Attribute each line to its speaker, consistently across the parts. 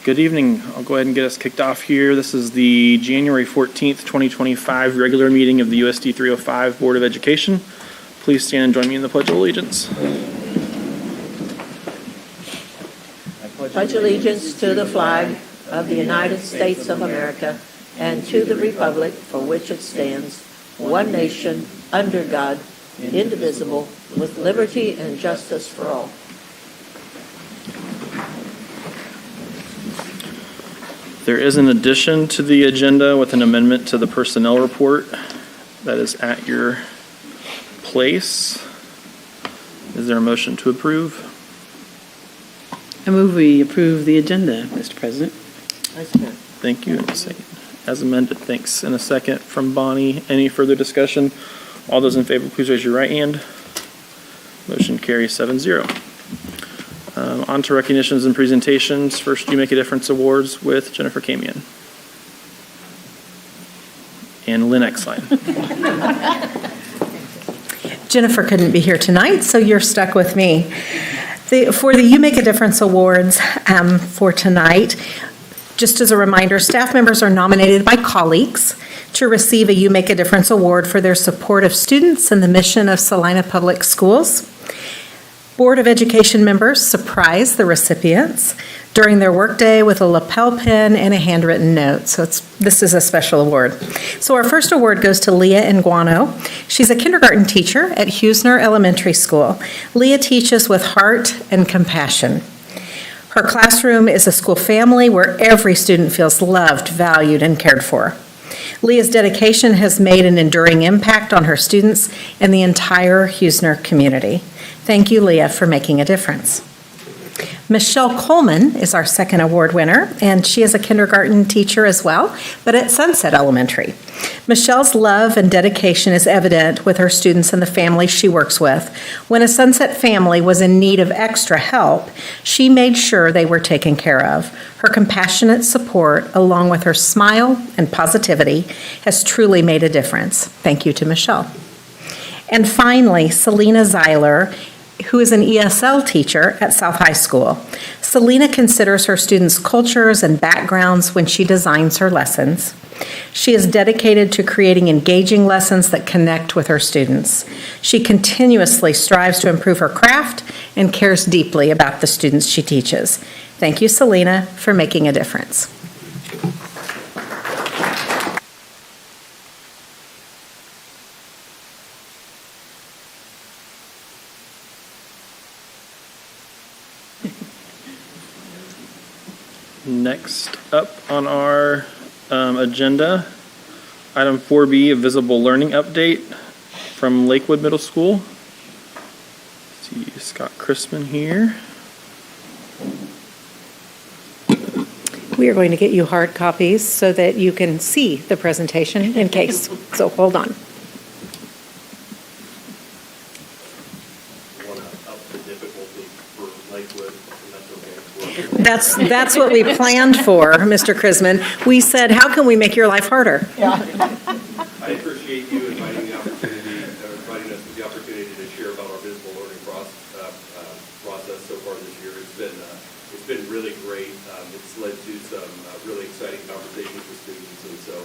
Speaker 1: Good evening. I'll go ahead and get us kicked off here. This is the January 14th, 2025 regular meeting of the USD 305 Board of Education. Please stand and join me in the Pledge of Allegiance.
Speaker 2: I pledge allegiance to the flag of the United States of America and to the republic for which it stands, one nation, under God, indivisible, with liberty and justice for all.
Speaker 1: There is an addition to the agenda with an amendment to the personnel report that is at your place. Is there a motion to approve?
Speaker 3: I move we approve the agenda, Mr. President.
Speaker 1: Thank you. And a second. As amended, thanks. And a second from Bonnie. Any further discussion? All those in favor, please raise your right hand. Motion carries 7-0. On to recognitions and presentations. First, You Make a Difference Awards with Jennifer Camion. And Lynn Exline.
Speaker 4: Jennifer couldn't be here tonight, so you're stuck with me. For the You Make a Difference Awards for tonight, just as a reminder, staff members are nominated by colleagues to receive a You Make a Difference Award for their support of students and the mission of Salina Public Schools. Board of Education members surprise the recipients during their workday with a lapel pin and a handwritten note. So this is a special award. So our first award goes to Leah Nguano. She's a kindergarten teacher at Hughesner Elementary School. Leah teaches with heart and compassion. Her classroom is a school family where every student feels loved, valued, and cared for. Leah's dedication has made an enduring impact on her students and the entire Hughesner community. Thank you, Leah, for making a difference. Michelle Coleman is our second award winner, and she is a kindergarten teacher as well, but at Sunset Elementary. Michelle's love and dedication is evident with her students and the families she works with. When a Sunset family was in need of extra help, she made sure they were taken care of. Her compassionate support, along with her smile and positivity, has truly made a difference. Thank you to Michelle. And finally, Selena Zeiler, who is an ESL teacher at South High School. Selena considers her students' cultures and backgrounds when she designs her lessons. She is dedicated to creating engaging lessons that connect with her students. She continuously strives to improve her craft and cares deeply about the students she teaches. Thank you, Selena, for making a difference.
Speaker 1: Next up on our agenda, item 4B, a visible learning update from Lakewood Middle School. See Scott Crispin here.
Speaker 4: We are going to get you hard copies so that you can see the presentation in case. So hold on. That's what we planned for, Mr. Krisman. We said, how can we make your life harder?
Speaker 5: I appreciate you inviting us with the opportunity to share about our visible learning process so far this year. It's been really great. It's led to some really exciting conversations with students. And so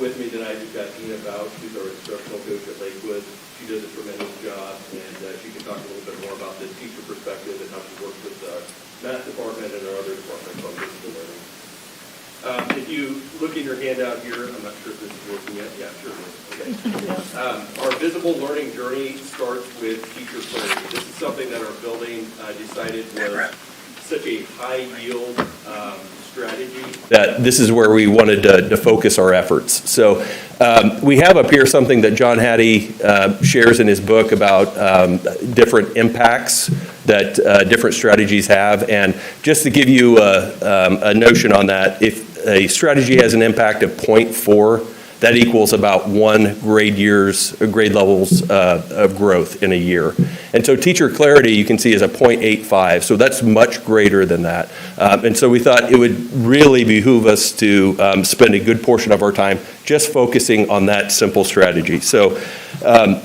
Speaker 5: with me tonight, we've got Gina Bouch, who's our instructional coach at Lakewood. She does a tremendous job, and she can talk a little bit more about the teacher perspective and how she works with math department and our other departments on visible learning. If you look in your handout here, I'm not sure if this is working yet. Yeah, sure it is. Okay. Our visible learning journey starts with teacher clarity. This is something that our building decided was such a high yield strategy that this is where we wanted to focus our efforts. So we have up here something that John Hattie shares in his book about different impacts that different strategies have. And just to give you a notion on that, if a strategy has an impact of 0.4, that equals about 1 grade levels of growth in a year. And so teacher clarity, you can see, is a 0.85, so that's much greater than that. And so we thought it would really behoove us to spend a good portion of our time just focusing on that simple strategy. So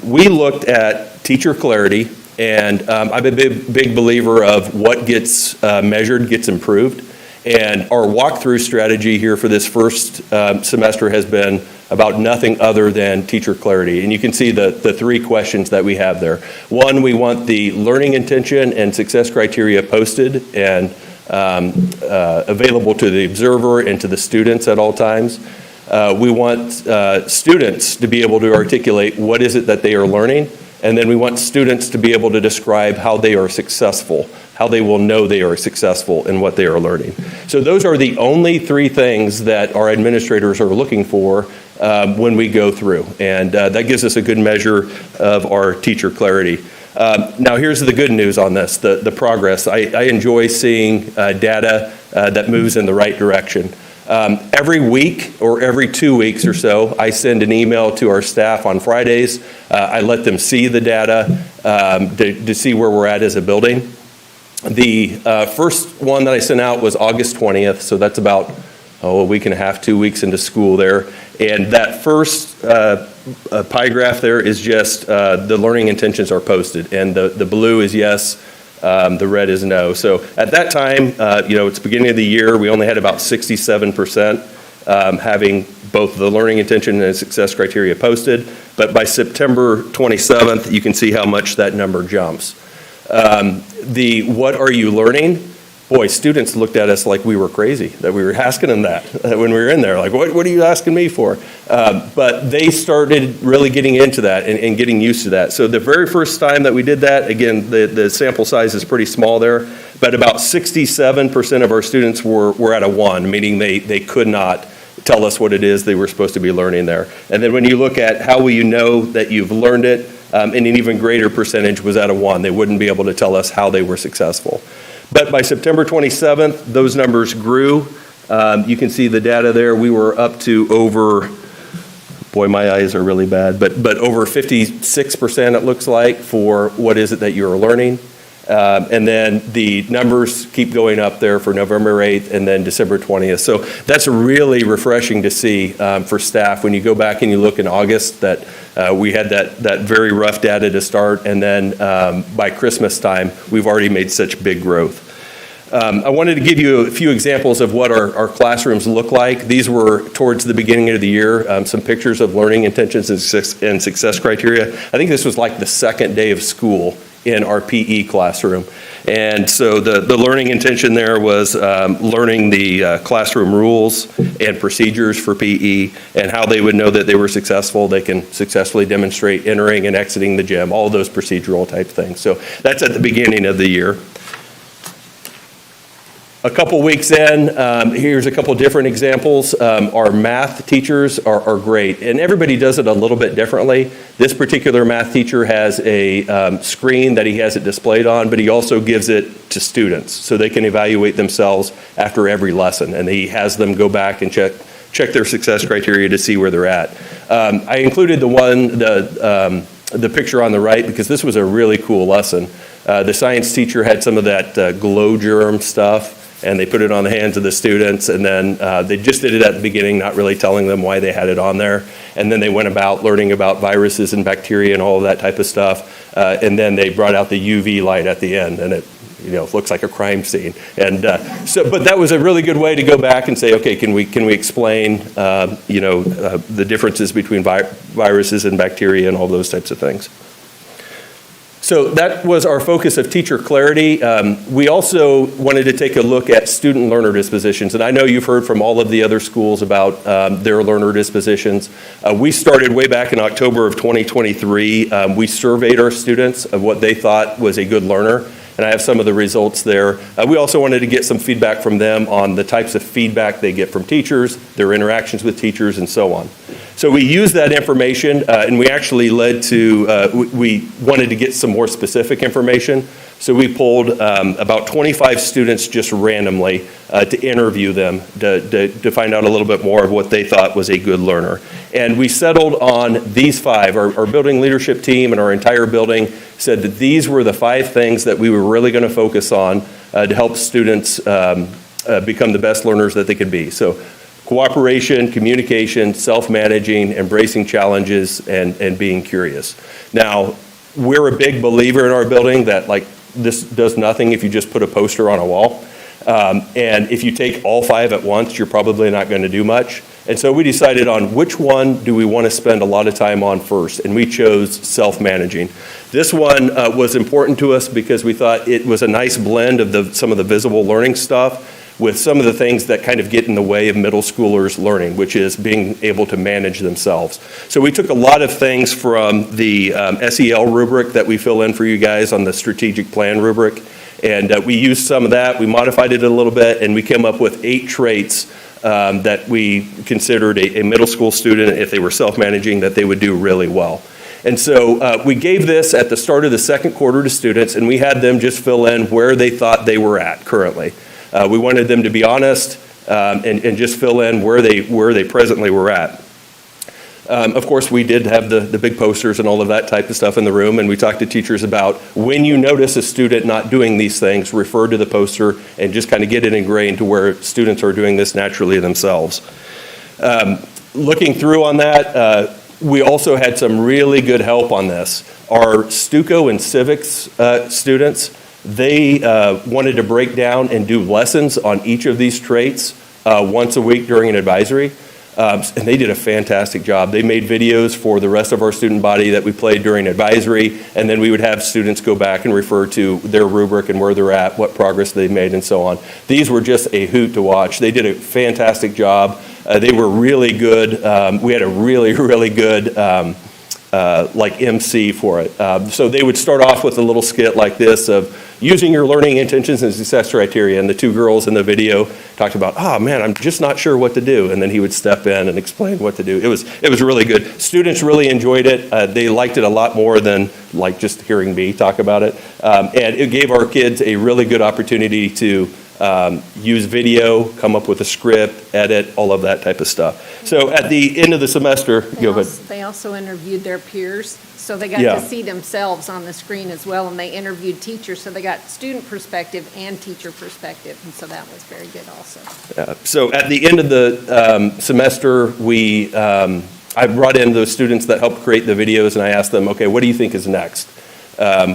Speaker 5: we looked at teacher clarity, and I'm a big believer of what gets measured gets improved. And our walkthrough strategy here for this first semester has been about nothing other than teacher clarity. And you can see the three questions that we have there. One, we want the learning intention and success criteria posted and available to the observer and to the students at all times. We want students to be able to articulate what is it that they are learning, and then we want students to be able to describe how they are successful, how they will know they are successful in what they are learning. So those are the only three things that our administrators are looking for when we go through, and that gives us a good measure of our teacher clarity. Now here's the good news on this, the progress. I enjoy seeing data that moves in the right direction. Every week or every 2 weeks or so, I send an email to our staff on Fridays. I let them see the data to see where we're at as a building. The first one that I sent out was August 20th, so that's about a week and a half, 2 weeks into school there. And that first pie graph there is just the learning intentions are posted, and the blue is yes, the red is no. So at that time, it's beginning of the year, we only had about 67% having both the learning intention and success criteria posted. But by September 27th, you can see how much that number jumps. The what are you learning? Boy, students looked at us like we were crazy, that we were asking them that when we were in there. Like, what are you asking me for? But they started really getting into that and getting used to that. So the very first time that we did that, again, the sample size is pretty small there, but about 67% of our students were at a 1, meaning they could not tell us what it is they were supposed to be learning there. And then when you look at how will you know that you've learned it, and an even greater percentage was at a 1. They wouldn't be able to tell us how they were successful. But by September 27th, those numbers grew. You can see the data there. We were up to over, boy, my eyes are really bad, but over 56% it looks like for what is it that you're learning. And then the numbers keep going up there for November 8th and then December 20th. So that's really refreshing to see for staff when you go back and you look in August that we had that very rough data to start, and then by Christmas time, we've already made such big growth. I wanted to give you a few examples of what our classrooms look like. These were towards the beginning of the year, some pictures of learning intentions and success criteria. I think this was like the second day of school in our PE classroom. And so the learning intention there was learning the classroom rules and procedures for PE and how they would know that they were successful. They can successfully demonstrate entering and exiting the gym, all those procedural type things. So that's at the beginning of the year. A couple weeks in, here's a couple different examples. Our math teachers are great, and everybody does it a little bit differently. This particular math teacher has a screen that he has it displayed on, but he also gives it to students so they can evaluate themselves after every lesson, and he has them go back and check their success criteria to see where they're at. I included the picture on the right because this was a really cool lesson. The science teacher had some of that glow germ stuff, and they put it on the hands of the students, and then they just did it at the beginning, not really telling them why they had it on there. And then they went about learning about viruses and bacteria and all of that type of stuff. And then they brought out the UV light at the end, and it looks like a crime scene. And but that was a really good way to go back and say, okay, can we explain the differences between viruses and bacteria and all those types of things. So that was our focus of teacher clarity. We also wanted to take a look at student learner dispositions. And I know you've heard from all of the other schools about their learner dispositions. We started way back in October of 2023. We surveyed our students of what they thought was a good learner. And I have some of the results there. We also wanted to get some feedback from them on the types of feedback they get from teachers, their interactions with teachers, and so on. So we used that information, and we actually led to, we wanted to get some more specific information. So we pulled about 25 students just randomly to interview them to find out a little bit more of what they thought was a good learner. And we settled on these 5. Our building leadership team and our entire building said that these were the 5 things that we were really going to focus on to help students become the best learners that they could be. So cooperation, communication, self-managing, embracing challenges, and being curious. Now, we're a big believer in our building that this does nothing if you just put a poster on a wall. And if you take all 5 at once, you're probably not going to do much. And so we decided on which one do we want to spend a lot of time on first, and we chose self-managing. This one was important to us because we thought it was a nice blend of some of the visible learning stuff with some of the things that kind of get in the way of middle schoolers learning, which is being able to manage themselves. So we took a lot of things from the SEL rubric that we fill in for you guys on the strategic plan rubric, and we used some of that, we modified it a little bit, and we came up with 8 traits that we considered a middle school student, if they were self-managing, that they would do really well. And so we gave this at the start of the second quarter to students, and we had them just fill in where they thought they were at currently. We wanted them to be honest and just fill in where they presently were at. Of course, we did have the big posters and all of that type of stuff in the room, and we talked to teachers about when you notice a student not doing these things, refer to the poster and just kind of get it ingrained to where students are doing this naturally themselves. Looking through on that, we also had some really good help on this. Our Stuco and Civics students, they wanted to break down and do lessons on each of these traits once a week during an advisory. And they did a fantastic job. They made videos for the rest of our student body that we played during advisory, and then we would have students go back and refer to their rubric and where they're at, what progress they've made, and so on. These were just a hoot to watch. They did a fantastic job. They were really good. We had a really, really good like MC for it. So they would start off with a little skit like this of using your learning intentions and success criteria, and the 2 girls in the video talked about, oh man, I'm just not sure what to do, and then he would step in and explain what to do. It was really good. Students really enjoyed it. They liked it a lot more than like just hearing me talk about it, and it gave our kids a really good opportunity to use video, come up with a script, edit, all of that type of stuff. So at the end of the semester, go ahead.
Speaker 6: They also interviewed their peers, so they got
Speaker 5: Yeah.
Speaker 6: to see themselves on the screen as well, and they interviewed teachers, so they got student perspective and teacher perspective, and so that was very good also.
Speaker 5: So at the end of the semester, I brought in those students that helped create the videos, and I asked them, okay, what do you think is next?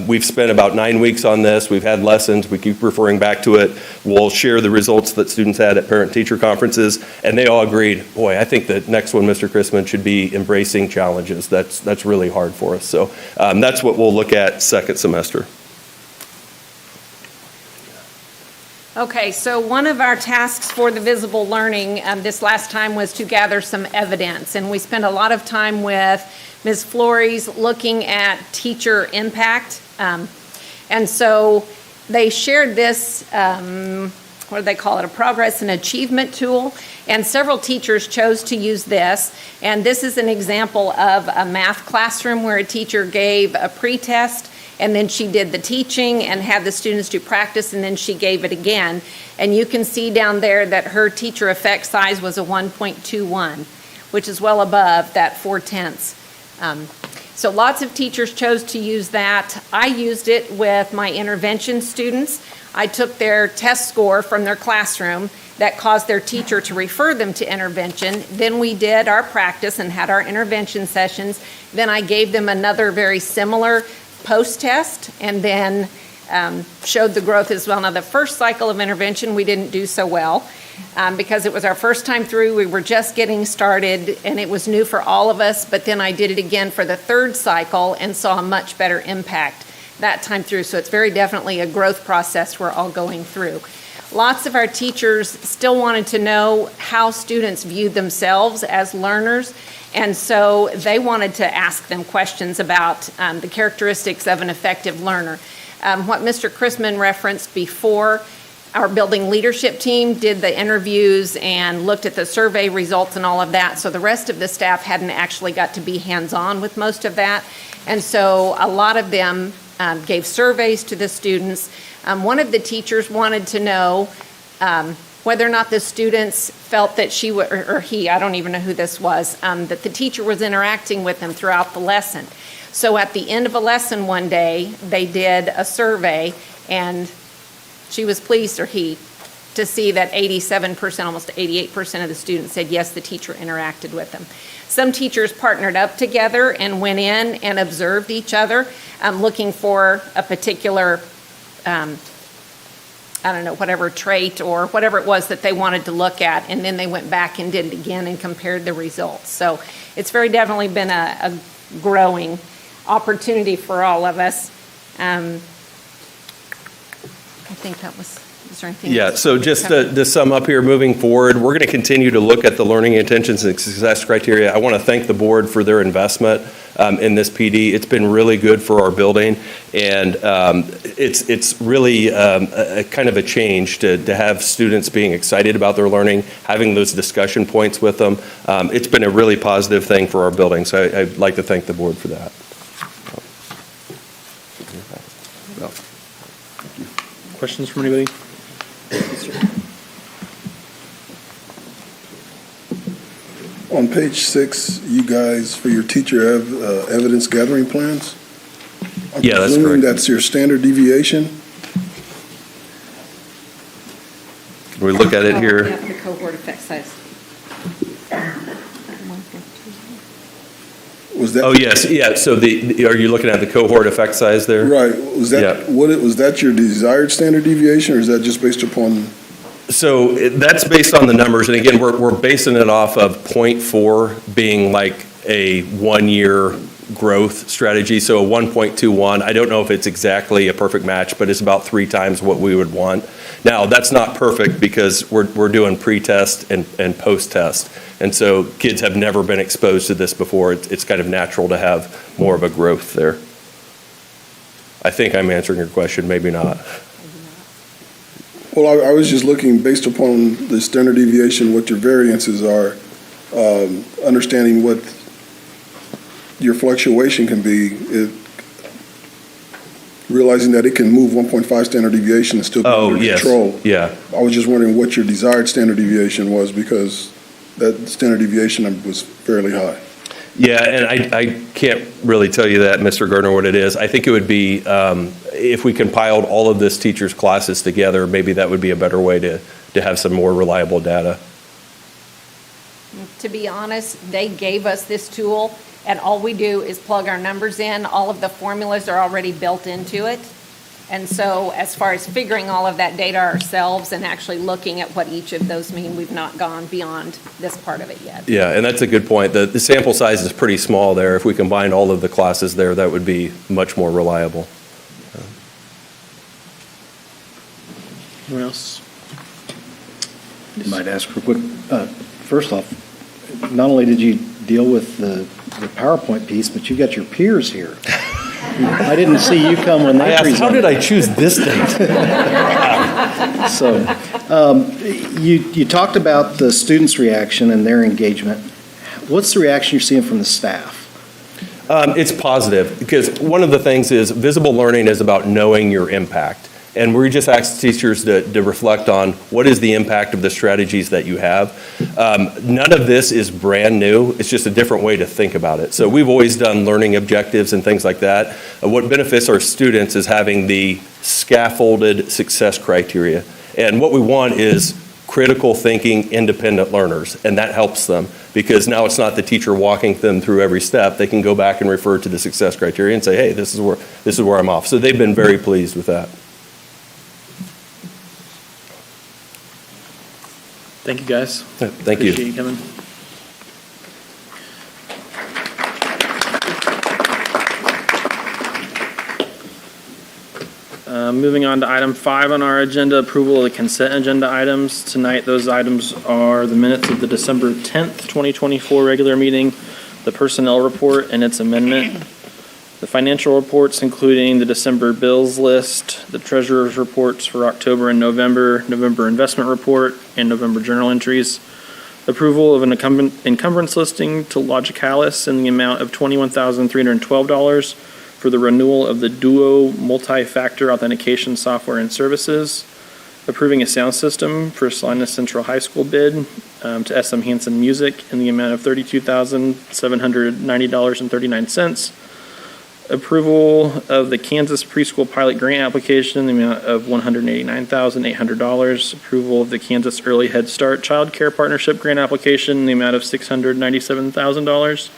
Speaker 5: We've spent about 9 weeks on this. We've had lessons. We keep referring back to it. We'll share the results that students had at parent-teacher conferences, and they all agreed, boy, I think the next one, Mr. Chrisman, should be embracing challenges. That's really hard for us. So that's what we'll look at second semester.
Speaker 6: Okay, so one of our tasks for the visible learning this last time was to gather some evidence, and we spent a lot of time with Ms. Flores looking at teacher impact. And so they shared this, what do they call it, a progress and achievement tool, and several teachers chose to use this. And this is an example of a math classroom where a teacher gave a pre-test, and then she did the teaching and had the students do practice, and then she gave it again. And you can see down there that her teacher effect size was a 1.21, which is well above that 4/10. So lots of teachers chose to use that. I used it with my intervention students. I took their test score from their classroom that caused their teacher to refer them to intervention. Then we did our practice and had our intervention sessions. Then I gave them another very similar post-test and then showed the growth as well. Now, the first cycle of intervention, we didn't do so well because it was our first time through. We were just getting started, and it was new for all of us. But then I did it again for the third cycle and saw a much better impact that time through. So it's very definitely a growth process we're all going through. Lots of our teachers still wanted to know how students viewed themselves as learners. And so they wanted to ask them questions about the characteristics of an effective learner. What Mr. Chrisman referenced before, our building leadership team did the interviews and looked at the survey results and all of that. So the rest of the staff hadn't actually got to be hands-on with most of that. And so a lot of them gave surveys to the students. One of the teachers wanted to know whether or not the students felt that she or he, I don't even know who this was, that the teacher was interacting with them throughout the lesson. So at the end of a lesson one day, they did a survey, and she was pleased, or he, to see that 87%, almost 88% of the students said yes, the teacher interacted with them. Some teachers partnered up together and went in and observed each other, looking for a particular I don't know, whatever trait or whatever it was that they wanted to look at, and then they went back and did it again and compared the results. So it's very definitely been a growing opportunity for all of us. I think that was, is there anything
Speaker 5: Yeah,
Speaker 6: else?
Speaker 5: so just to sum up here, moving forward, we're going to continue to look at the learning intentions and success criteria. I want to thank the board for their investment in this PD. It's been really good for our building, and it's really a kind of a change to have students being excited about their learning, having those discussion points with them. It's been a really positive thing for our building, so I'd like to thank the board for that.
Speaker 1: Questions from anybody?
Speaker 7: On page 6, you guys, for your teacher, have evidence gathering plans?
Speaker 5: Yeah, that's
Speaker 7: I'm presuming
Speaker 5: correct.
Speaker 7: that's your standard deviation?
Speaker 5: Can we look at it here?
Speaker 6: Yeah, the cohort effect size.
Speaker 7: Was that?
Speaker 5: Oh, yes, yeah, so are you looking at the cohort effect size there?
Speaker 7: Right, was
Speaker 5: Yeah.
Speaker 7: that, was that your desired standard deviation, or is that just based upon?
Speaker 5: So that's based on the numbers, and again, we're basing it off of .4 being like a one-year growth strategy, so a 1.21. I don't know if it's exactly a perfect match, but it's about 3 times what we would want. Now, that's not perfect because we're doing pre-test and post-test, and so kids have never been exposed to this before. It's kind of natural to have more of a growth there. I think I'm answering your question, maybe not.
Speaker 7: Well, I was just looking, based upon the standard deviation, what your variances are, understanding what your fluctuation can be, realizing that it can move 1.5 standard deviation and still be
Speaker 5: Oh,
Speaker 7: under
Speaker 5: yes,
Speaker 7: control.
Speaker 5: yeah.
Speaker 7: I was just wondering what your desired standard deviation was, because that standard deviation was fairly high.
Speaker 5: Yeah, and I can't really tell you that, Mr. Gardner, what it is. I think it would be, if we compiled all of this teachers' classes together, maybe that would be a better way to have some more reliable data.
Speaker 6: To be honest, they gave us this tool, and all we do is plug our numbers in. All of the formulas are already built into it. And so as far as figuring all of that data ourselves and actually looking at what each of those mean, we've not gone beyond this part of it yet.
Speaker 5: Yeah, and that's a good point. The sample size is pretty small there. If we combined all of the classes there, that would be much more reliable.
Speaker 1: Anyone else?
Speaker 8: I might ask real quick, first off, not only did you deal with the PowerPoint piece, but you got your peers here. I didn't see you come when they presented.
Speaker 5: How did I choose this date?
Speaker 8: So, you talked about the students' reaction and their engagement. What's the reaction you're seeing from the staff?
Speaker 5: It's positive, because one of the things is visible learning is about knowing your impact. And we just ask teachers to reflect on what is the impact of the strategies that you have. None of this is brand new. It's just a different way to think about it. So we've always done learning objectives and things like that. What benefits our students is having the scaffolded success criteria. And what we want is critical thinking, independent learners, and that helps them because now it's not the teacher walking them through every step. They can go back and refer to the success criteria and say, hey, this is where I'm off. So they've been very pleased with that.
Speaker 1: Thank you, guys.
Speaker 5: Thank you.
Speaker 1: Appreciate you coming. Moving on to item 5 on our agenda, approval of the consent agenda items. Tonight, those items are the minutes of the December 10th, 2024 regular meeting, the personnel report and its amendment, the financial reports, including the December bills list, the treasurer's reports for October and November, November investment report, and November journal entries, approval of an encumbrance listing to Logicalis in the amount of $21,312 for the renewal of the Duo multi-factor authentication software and services, approving a sound system for Salinas Central High School bid to SM Hansen Music in the amount of $32,790.39, approval of the Kansas Preschool Pilot Grant application in the amount of $189,800, approval of the Kansas Early Head Start Child Care Partnership Grant application in the amount of $697,000,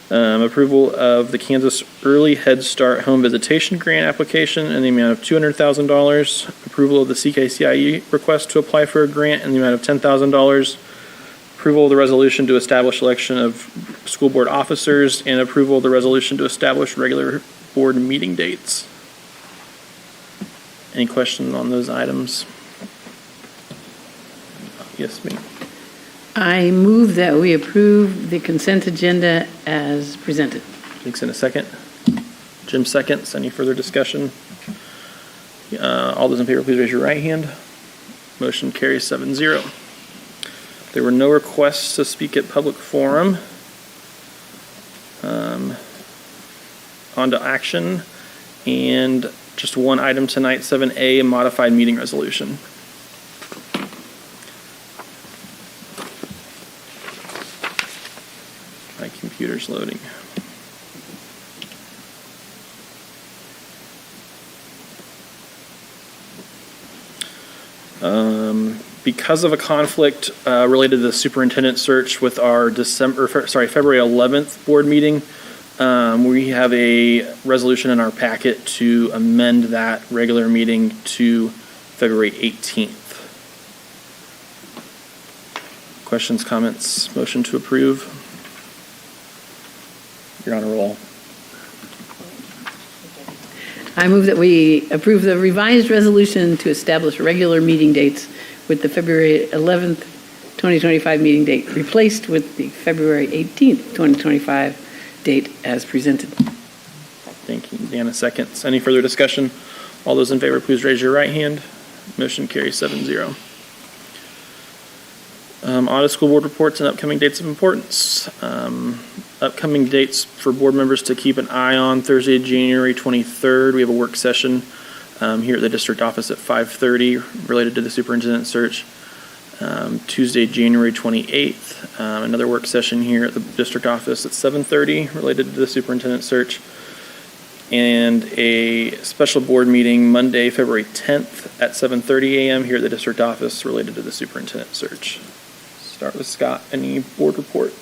Speaker 1: Approval of the Kansas Early Head Start Home Visitation Grant application in the amount of $200,000. Approval of the CKCIE request to apply for a grant in the amount of $10,000. Approval of the resolution to establish election of school board officers, and approval of the resolution to establish regular board meeting dates. Any questions on those items? Yes, ma'am.
Speaker 3: I move that we approve the consent agenda as presented.
Speaker 1: Thanks. In a second. Jim seconds. Any further discussion? All those in favor, please raise your right hand. Motion carries 7-0. There were no requests to speak at public forum. On to action, and just one item tonight, 7A, a modified meeting resolution. My computer's loading. Because of a conflict related to the superintendent search with our February 11th board meeting, we have a resolution in our packet to amend that regular meeting to February 18th. Questions, comments, motion to approve? You're on a roll.
Speaker 3: I move that we approve the revised resolution to establish regular meeting dates with the February 11th, 2025 meeting date replaced with the February 18th, 2025 date as presented.
Speaker 1: Thank you. Deanna seconds. Any further discussion? All those in favor, please raise your right hand. Motion carries 7-0. Audit school board reports and upcoming dates of importance. Upcoming dates for board members to keep an eye on: Thursday, January 23rd, we have a work session here at the district office at 5:30 related to the superintendent search. Tuesday, January 28th, another work session here at the district office at 7:30 related to the superintendent search. And a special board meeting Monday, February 10th at 7:30 a.m. here at the district office related to the superintendent search. Start with Scott. Any board report?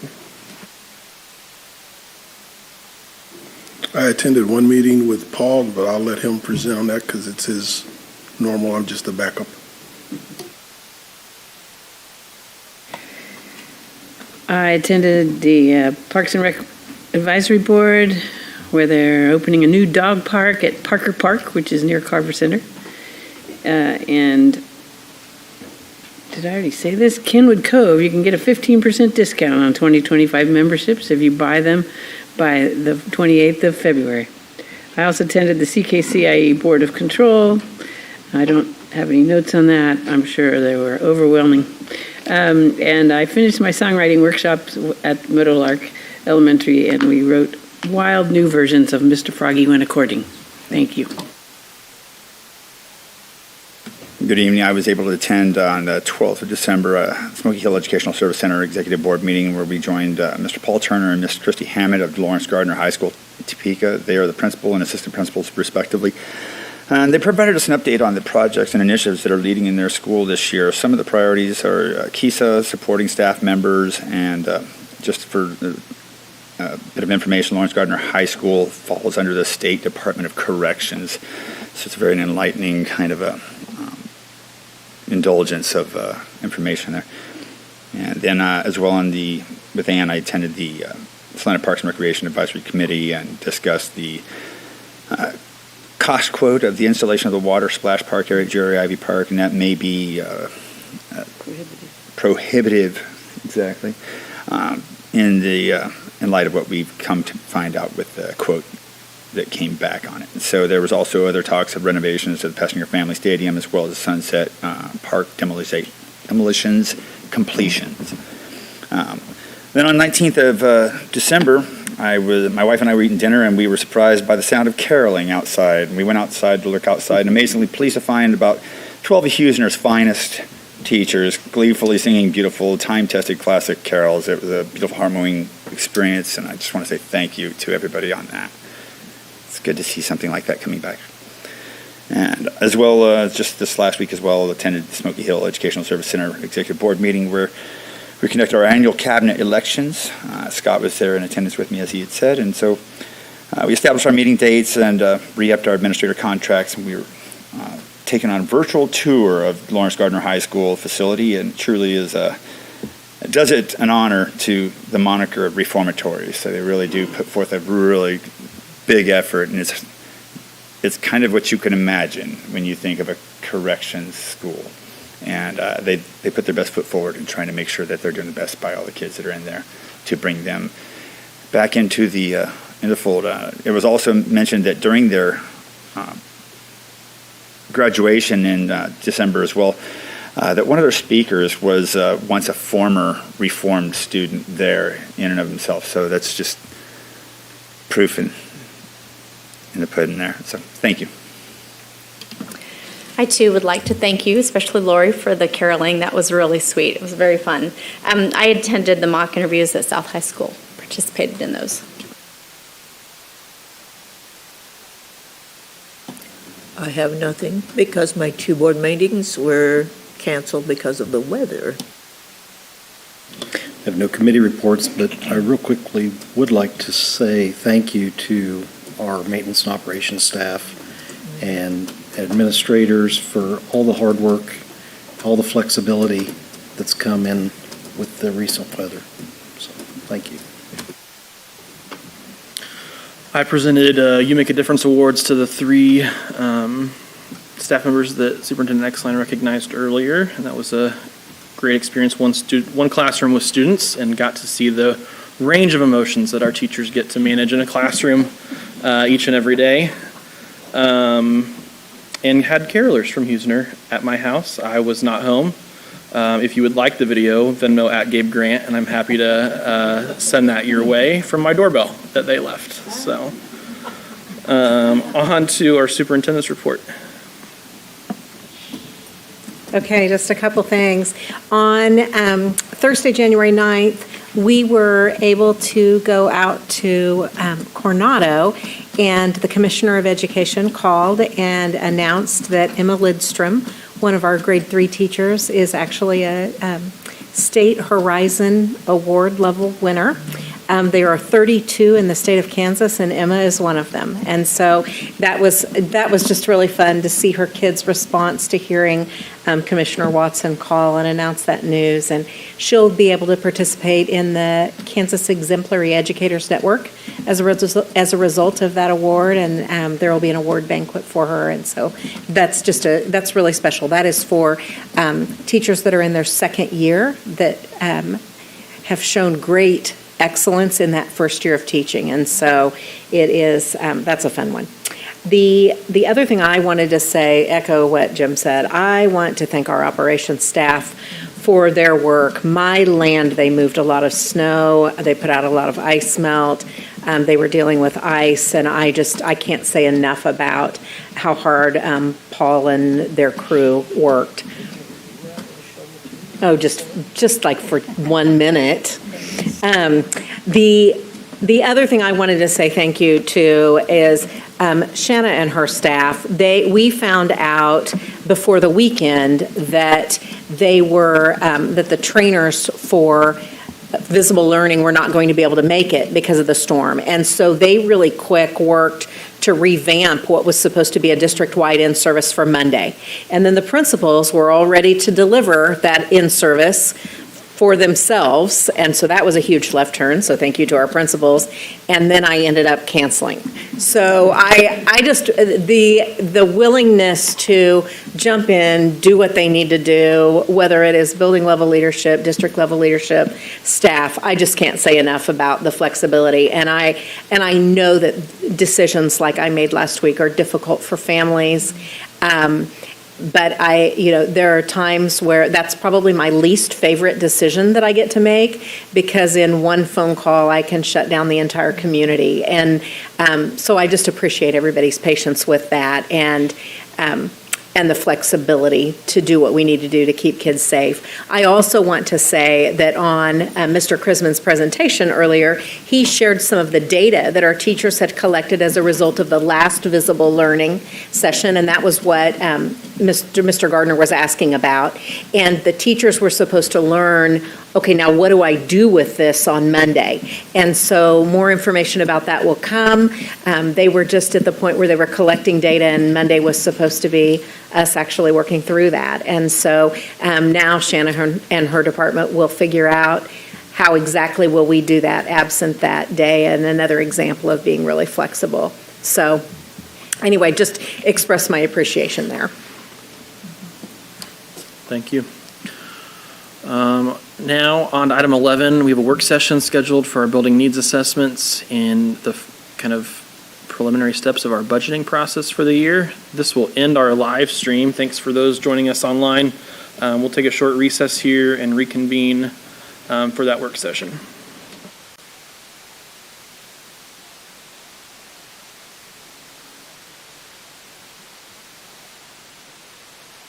Speaker 7: I attended one meeting with Paul, but I'll let him present on that because it's his normal. I'm just a backup.
Speaker 3: I attended the Parks and Rec Advisory Board, where they're opening a new dog park at Parker Park, which is near Carver Center. And did I already say this? Kenwood Cove, you can get a 15% discount on 2025 memberships if you buy them by the 28th of February. I also attended the CKCIE Board of Control. I don't have any notes on that. I'm sure they were overwhelming. And I finished my songwriting workshops at Meadowlark Elementary, and we wrote wild new versions of Mr. Froggy Went A-Courting. Thank you.
Speaker 9: Good evening. I was able to attend on the 12th of December Smoky Hill Educational Service Center Executive Board meeting where we joined Mr. Paul Turner and Ms. Christy Hammond of Lawrence Gardner High School, Topeka. They are the principal and assistant principals, respectively. And they provided us an update on the projects and initiatives that are leading in their school this year. Some of the priorities are KISA, supporting staff members, and just for a bit of information, Lawrence Gardner High School falls under the State Department of Corrections. So it's a very enlightening kind of a indulgence of information there. And then as well with Ann, I attended the Salina Parks and Recreation Advisory Committee and discussed the cost quote of the installation of the water splash park area at Jerry Ivy Park, and that may be prohibitive, exactly, in light of what we've come to find out with the quote that came back on it. So there was also other talks of renovations to the Pessinger Family Stadium as well as the Sunset Park demolitions completions. Then on 19th of December, my wife and I were eating dinner, and we were surprised by the sound of caroling outside. And we went outside to look outside, and amazingly pleased to find about 12 of Hughesner's finest teachers gleefully singing beautiful, time-tested classic carols. It was a beautiful, heartwarming experience, and I just want to say thank you to everybody on that. It's good to see something like that coming back. And as well, just this last week as well, attended the Smoky Hill Educational Service Center Executive Board meeting where We conducted our annual cabinet elections. Scott was there in attendance with me, as he had said, and so we established our meeting dates and re-upped our administrator contracts, and we were taking on a virtual tour of Lawrence Gardner High School facility, and truly does it an honor to the moniker of reformatory. So they really do put forth a really big effort, and it's kind of what you can imagine when you think of a corrections school. And they put their best foot forward in trying to make sure that they're doing the best by all the kids that are in there to bring them back into the fold. It was also mentioned that during their graduation in December as well, that one of their speakers was once a former reformed student there in and of himself. So that's just proof in the pudding there. So thank you.
Speaker 10: I too would like to thank you, especially Lori, for the caroling. That was really sweet. It was very fun. I attended the mock interviews at South High School, participated in those.
Speaker 2: I have nothing because my 2 board meetings were canceled because of the weather.
Speaker 8: I have no committee reports, but I real quickly would like to say thank you to our maintenance and operations staff and administrators for all the hard work, all the flexibility that's come in with the recent weather. So, thank you.
Speaker 1: I presented You Make a Difference awards to the 3 staff members that Superintendent Exline recognized earlier, and that was a great experience. One classroom with students, and got to see the range of emotions that our teachers get to manage in a classroom each and every day. And had carolers from Hughesner at my house. I was not home. If you would like the video, Venmo at Gabe Grant, and I'm happy to send that your way from my doorbell that they left. So, on to our superintendent's report.
Speaker 4: Okay, just a couple things. On Thursday, January 9th, we were able to go out to Coronado, and the Commissioner of Education called and announced that Emma Lidstrom, one of our grade 3 teachers, is actually a State Horizon Award level winner. There are 32 in the state of Kansas, and Emma is one of them. And so that was just really fun to see her kids' response to hearing Commissioner Watson call and announce that news. And she'll be able to participate in the Kansas Exemplary Educators Network as a result of that award, and there will be an award banquet for her. And so that's really special. That is for teachers that are in their second year that have shown great excellence in that first year of teaching, and so it is. That's a fun one. The other thing I wanted to say, echo what Jim said. I want to thank our operations staff for their work. My land, they moved a lot of snow. They put out a lot of ice melt. They were dealing with ice, and I can't say enough about how hard Paul and their crew worked. Oh, just like for 1 minute. The other thing I wanted to say thank you to is Shanna and her staff. We found out before the weekend that that the trainers for visible learning were not going to be able to make it because of the storm, and so they really quick worked to revamp what was supposed to be a district-wide in-service for Monday. And then the principals were all ready to deliver that in-service for themselves, and so that was a huge left turn, so thank you to our principals. And then I ended up canceling. So I just, the willingness to jump in, do what they need to do, whether it is building level leadership, district level leadership, staff, I just can't say enough about the flexibility. And I know that decisions like I made last week are difficult for families. But there are times where that's probably my least favorite decision that I get to make, because in one phone call, I can shut down the entire community. And so I just appreciate everybody's patience with that. And and the flexibility to do what we need to do to keep kids safe. I also want to say that on Mr. Chrisman's presentation earlier, he shared some of the data that our teachers had collected as a result of the last visible learning session, and that was what Mr. Gardner was asking about. And the teachers were supposed to learn, okay, now what do I do with this on Monday? And so more information about that will come. They were just at the point where they were collecting data, and Monday was supposed to be us actually working through that. And so now Shanahan and her department will figure out how exactly will we do that absent that day, and another example of being really flexible. So anyway, just express my appreciation there.
Speaker 1: Thank you. Now, on to item 11, we have a work session scheduled for our building needs assessments and the kind of preliminary steps of our budgeting process for the year. This will end our live stream. Thanks for those joining us online. We'll take a short recess here and reconvene for that work session.